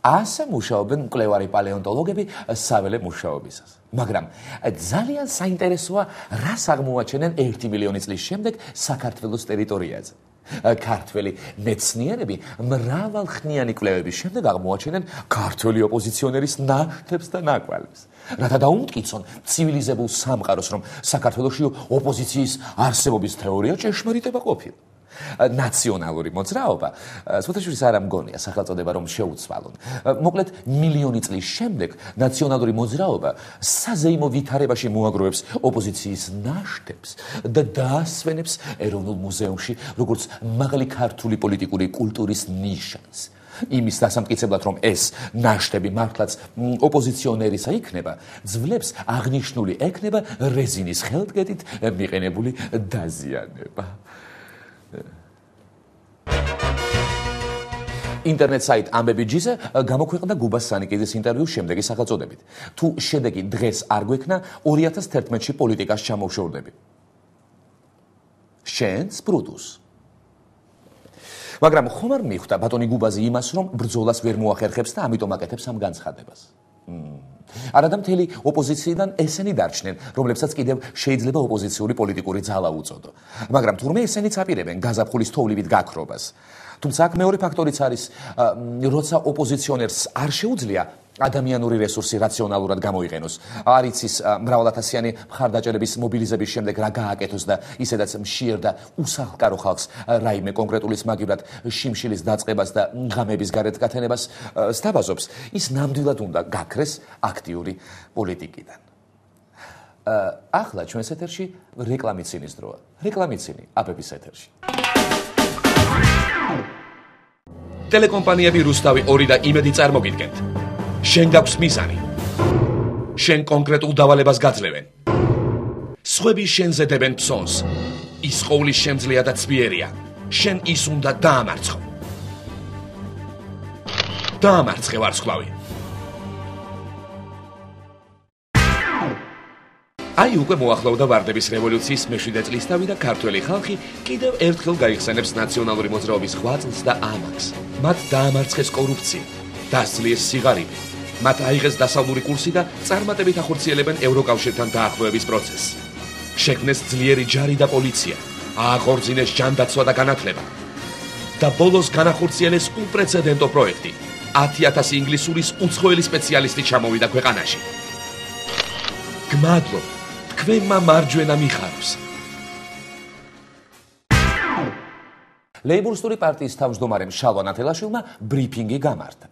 ასე მუშაობენ მკვლევარი პალეონტოლოგები საველე მუშაობისას. მაგრამ ძალიან საინტერესოა, რას აღმოაჩენენ 1 მილიონი წლის შემდეგ საქართველოს ტერიტორიაზე. ქართველი მეცნიერები მრავალხნიანი კვლევების შემდეგ აღმოაჩენენ ქართველი ოპოზიციონერის ნაშთებს და ნაკვალებს. რათა დაუმტკიცონ ცივილიზებულ სამყაროს, რომ საქართველოში ოპოზიციის არსებობის თეორია ჭეშმარიტება ყოფილა. ნაციონალური მოძრაობა, სულთაშვილის არ ამგონია სახელწოდება, რომ შეუცვალონ. მოკლედ, მილიონი წლის შემდეგ ნაციონალური მოძრაობა საზეიმო ვითარებაში მოაგროვებს ოპოზიციის ნაშთებს და დაასვენებს ეროვნულ მუზეუმში, როგორც მაღალი ქართული პოლიტიკური კულტურის ნიშანს. იმის დასამტკიცებლად, რომ ეს ნაშთები მართლაც ოპოზიციონერისა იქნება, ძვლებს აღნიშნული ექნება რეზინის ხელდგედით მიყენებული დაზიანება. ინტერნეტ საიტ ამბებიჯიზე გამოქვეყნდა გუბას სანიკიძის ინტერვიუს შემდეგი სახელწოდებით. თუ შედეგი დღეს არ გვექნა, 2011-ში პოლიტიკას ჩამოვშორდები. შენს ბრუტუს. მაგრამ ხომ არ მიხვდა ბატონი გუბაზე იმას, რომ ბრძოლას ვერ მოახერხებს და ამიტომ აკეთებს ამ განცხადებას. არადა მთელი ოპოზიციიდან ესენი დარჩნენ, რომლებსაც კიდევ შეიძლება ოპოზიციური პოლიტიკური ძალა უწოდო. მაგრამ თურმე ესენიც აპირებენ გაზაფხულის თოვლივით გაქრობას. თუმცა აქ მეორე ფაქტორიც არის, როცა ოპოზიციონერს არ შეუძლია ადამიანური რესურსი რაციონალურად გამოიყენოს. არ იცის მრავალათასიანი მხარდაჭერების მობილიზების შემდეგ რა გააკეთოს და ისედაც მშიერ და უსახლკარო ხალხს რაიმე კონკრეტულის მაგივრად შიმშილის დაწყებას და ღამების გარეთ გათენებას სთავაზობს, ის ნამდვილად უნდა გაქრეს აქტიური პოლიტიკიდან. ახლა ჩვენს ეთერში რეკლამიცინის დროა. რეკლამიცინი აპეპის ეთერში. ტელეკომპანიები რუსთავი 2 და იმედი წარმოგიდგენთ. შენ გაქვს მიზანი. შენ კონკრეტულ დავალებას გაძლევენ. სხვები შენზე დებენ ფსონს. ის ყოვლის შემძლეა და ცბიერია. შენ ის უნდა დაამარცხო. დაამარცხე ვარსკვლავი. აი უკვე მოახლოვდა ვარდების რევოლუციის მე-7 წლისთავი და ქართველი ხალხი კიდევ ერთხელ გაიხსენებს ნაციონალური მოძრაობის 8 წლს და ამაყს. მათ დაამარცხეს კორუფცია, დასძლიეს სიღარიბე. მათ აიღეს დასავლური კურსი და წარმატებით ახორციელებენ ევროკავშირთან დაახლოების პროცესს. შექმნეს ძლიერი ჯარი და პოლიცია, აახორციელეს ჯანდაცვა და განათლება. და ბოლოს განახორციელეს უპრეცედენტო პროექტი. 10,000 ინგლისურის უცხოელი სპეციალისტი ჩამოვიდა ქვეყანაში. გმადლობ, თქვენმა მარჯვენა მიხაროს. ლეიბორისტული პარტიის თავმჯდომარემ შალვა ნათელაშვილმა ბრიფინგი გამართა.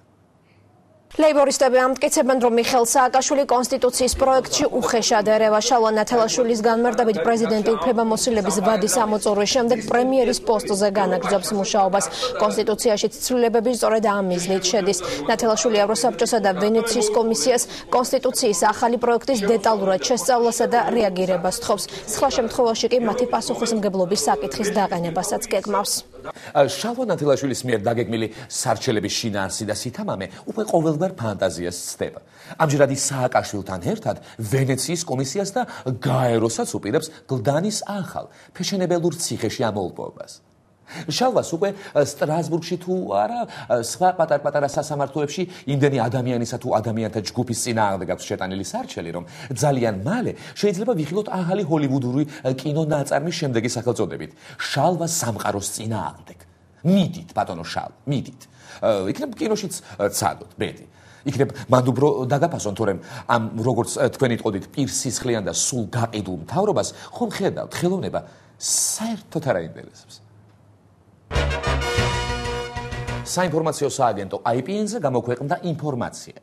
ლეიბორისტები ამტკიცებენ, რომ მიხეილ სააკაშვილი კონსტიტუციის პროექტში უხეშად ერევა. შალვა ნათელაშვილის განმარტებით პრეზიდენტი უფლებამოსილების ვადის ამოწურვის შემდეგ პრემიერის პოსტზე განაგრძობს მუშაობას. კონსტიტუციაში ცვლილებები სწორედ ამ მიზნით შედის. ნათელაშვილი ევროსაბჭოსა და ვენეციის კომისიას კონსტიტუციის ახალი პროექტის დეტალურად შესწავლასა და რეაგირებას თხოვს. სხვა შემთხვევაში კი მათი პასუხისმგებლობის საკითხის დაყენებასაც გეგმავს. შალვა ნათელაშვილის მიერ დაგეგმილი სარჩელების შინაარსი და სითამამე უკვე ყოველგვარ ფანტაზიას ცდება. ამჯერად ის სააკაშვილთან ერთად ვენეციის კომისიას და გაეროსაც უპირებს გლდანის ახალ ფეშენებელურ ციხეში ამოულპობას. შალვას უკვე სტრასბურგში თუ არა სხვა პატარ-პატარა სასამართლოებში იმდენი ადამიანისა თუ ადამიანთა ჯგუფის წინააღმდეგ აქვს შეტანილი სარჩელი, რომ ძალიან მალე შეიძლება ვიხილოთ ახალი ჰოლივუდური კინონაწარმის შემდეგი სახელწოდებით შალვა სამყაროს წინააღმდეგ. მიდით ბატონო შალვა, მიდით. იქნებ კინოშიც ცადოთ, ბედი. იქნებ მანდუბრო დაგაფასონ, თორემ ამ როგორც თქვენი ტყოდით პირსისხლიან და სულ გაყიდულ მთავრობას ხომ ხედავთ, ხელოვნება საერთოდ არ აინტერესებს. საინფორმაციო სააგენტო IPN-ზე გამოქვეყნდა ინფორმაცია.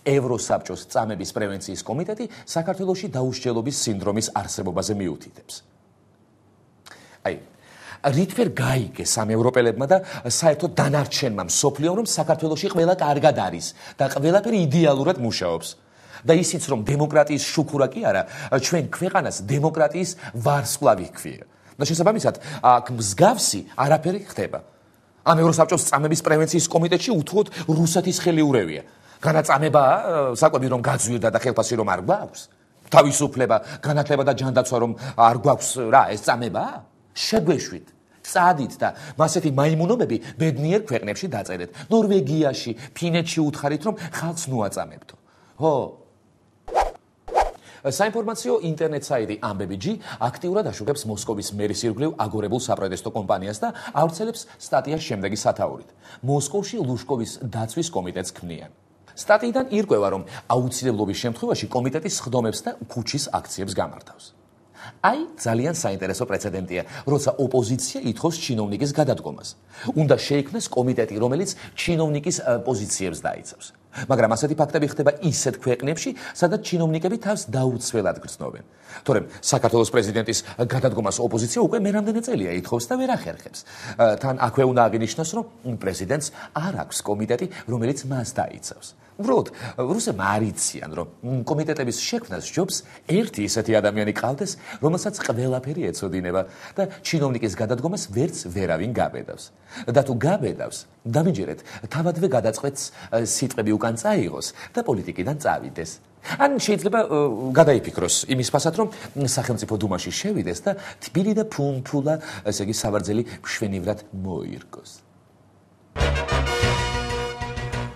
ევროსაბჭოს წამების პრევენციის კომიტეტი საქართველოში დაუსჯელობის სინდრომის არსებობაზე მიუთითებს. რით ვერ გაიგეს ამ ევროპელებმა და საერთოდ დანარჩენმა მსოფლიომ, რომ საქართველოში ყველა კარგად არის და ყველაფერი იდეალურად მუშაობს. და ისიც, რომ დემოკრატიის შუქურა კი არა, ჩვენ ქვეყანას დემოკრატიის ვარსკვლავი ჰქვია. და შესაბამისად, აქ მსგავსი არაფერი ხდება. ამ ევროსაბჭოს წამების პრევენციის კომიტეტში უთუოდ რუსეთის ხელი ურევია. განაწამება საკვები რომ გაძვირდა და ხელფასი რომ არ გვაქვს. თავისუფლება, განათლება და ჯანდაცვა რომ არ გვაქვს რა, ეს წამება? შეგვეშვით. წადით და მასეთი მაიმუნობები ბედნიერ ქვეყნებში დაწერეთ. ნორვეგიაში, ფინეთში უთხარით, რომ ხალხს ნუაწამებდო. ხო. საინფორმაციო ინტერნეტ საიტი AMBBG აქტიურად აშუქებს მოსკოვის მერის ირგვლივ აგორებულ საპროტესტო კომპანიას და ავრცელებს სტატიას შემდეგი სათაურით. მოსკოვში ლუშკოვის დაცვის კომიტეტს ქმნიან. სტატიიდან ირკვევა, რომ აუცილებლობის შემთხვევაში კომიტეტი სხდომებს და ქუჩის აქციებს გამართავს. აი, ძალიან საინტერესო პრეცედენტია, როცა ოპოზიცია ითხოვს ჩინოვნიკის გადადგომას. უნდა შეიქმნას კომიტეტი, რომელიც ჩინოვნიკის პოზიციებს დაიცავს. მაგრამ ასეთი ფაქტები ხდება ისეთ ქვეყნებში, სადაც ჩინოვნიკები თავს დაუცველად გრძნობენ. თორემ საქართველოს პრეზიდენტის გადადგომას ოპოზიცია უკვე მერამდენე წელია ითხოვს და ვერ ახერხებს. თან აქვე უნდა აღინიშნოს, რომ პრეზიდენტს არ აქვს კომიტეტი, რომელიც მას დაიცავს. უბრალოდ რუსებმა არ იციან, რომ კომიტეტების შექმნას ჯობს ერთი ისეთი ადამიანი ყავდეს, რომელსაც ყველაფერი ეცოდინება და ჩინოვნიკის გადადგომას ვერც ვერავინ გაბედავს. და თუ გაბედავს, დამიჯერეთ, თავადვე გადაწყვეტს სიტყვები უკან წაიღოს და პოლიტიკიდან წავიდეს. ან შეიძლება გადაიფიქროს იმის ფასად, რომ სახელმწიფო დუმაში შევიდეს და თბილი და ფუმფულა, ესე იგი სავარძელი მშვენივრად მოირგოს.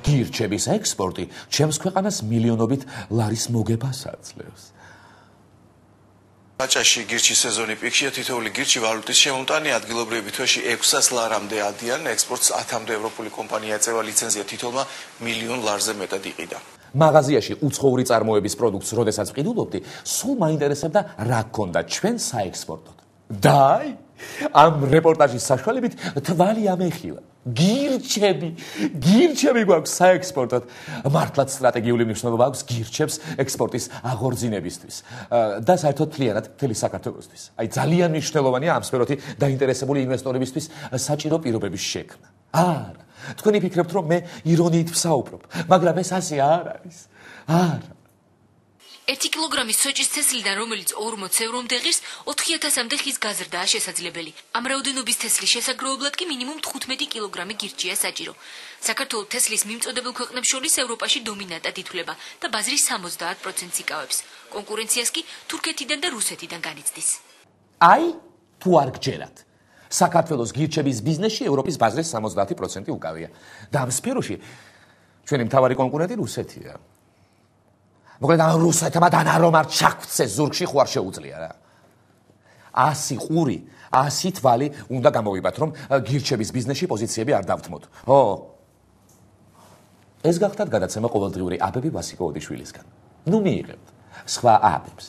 გირჩების ექსპორტი ჩემს ქვეყანას მილიონობით ლარის მოგებას აძლევს. რაჭაში გირჩის სეზონი პიკშია, თითოეული გირჩი ვალუტის შემომტანი ადგილობრივი თვეში 600 ლარამდე ადიან, ექსპორტს 10-მდე ევროპული კომპანია ეწევა, ლიცენზია თითოეულმა მილიონ ლარზე მეტად იყიდა. მაღაზიაში უცხოური წარმოების პროდუქტს როდესაც ვყიდულობდი, სულ მაინტერესებდა რა გქონდა ჩვენ საექსპორტოდ. და ამ რეპორტაჟის საშუალებით თვალი ამეხილა. გირჩები გვაქვს საექსპორტოდ. მართლაც სტრატეგიული მნიშვნელობა აქვს გირჩებს ექსპორტის აღორძინებისთვის და საერთოდ მთლიანად მთელი საქართველოსთვის. აი ძალიან მნიშვნელოვანია ამ სფეროთი დაინტერესებული ინვესტორებისთვის საჭირო პირობების შექმნა. არა, თქვენი ფიქრობთ, რომ მე ირონიით ვსაუბრობ, მაგრამ ეს ასე არ არის. არა. 1 კილოგრამის სოჭის თესლიდან, რომელიც 40 ევრომდე ღირს, 4000-მდე ხის გაზრდაა შესაძლებელი. ამ რაოდენობის თესლის შესაგროვებლად კი მინიმუმ 15 კილოგრამი გირჩია საჭირო. საქართველოს თესლის მიმწოდებელ ქვეყნებს შორის ევროპაში დომინანტად ითვლება და ბაზრის 70% იკავებს. კონკურენციას კი თურქეთიდან და რუსეთიდან განიცდის. აი, თუ არ გჯერათ. საქართველოს გირჩების ბიზნესში ევროპის ბაზრის 70% უკავია. და ამ სფეროში ჩვენი მთავარი კონკურენტი რუსეთია. მოკლედ ამ რუსეთმა დანარომ არ ჩაგვცეს ზურგში ხო არ შეუძლია რა. 100 ყური, 100 თვალი უნდა გამოვიბათ, რომ გირჩების ბიზნესში პოზიციები არ დავთმოთ. ო. ეს გახდათ გადაცემა ყოველდღიური აბები ვასიკო ოდიშვილისგან. ნუ მიიღებთ სხვა აბებს.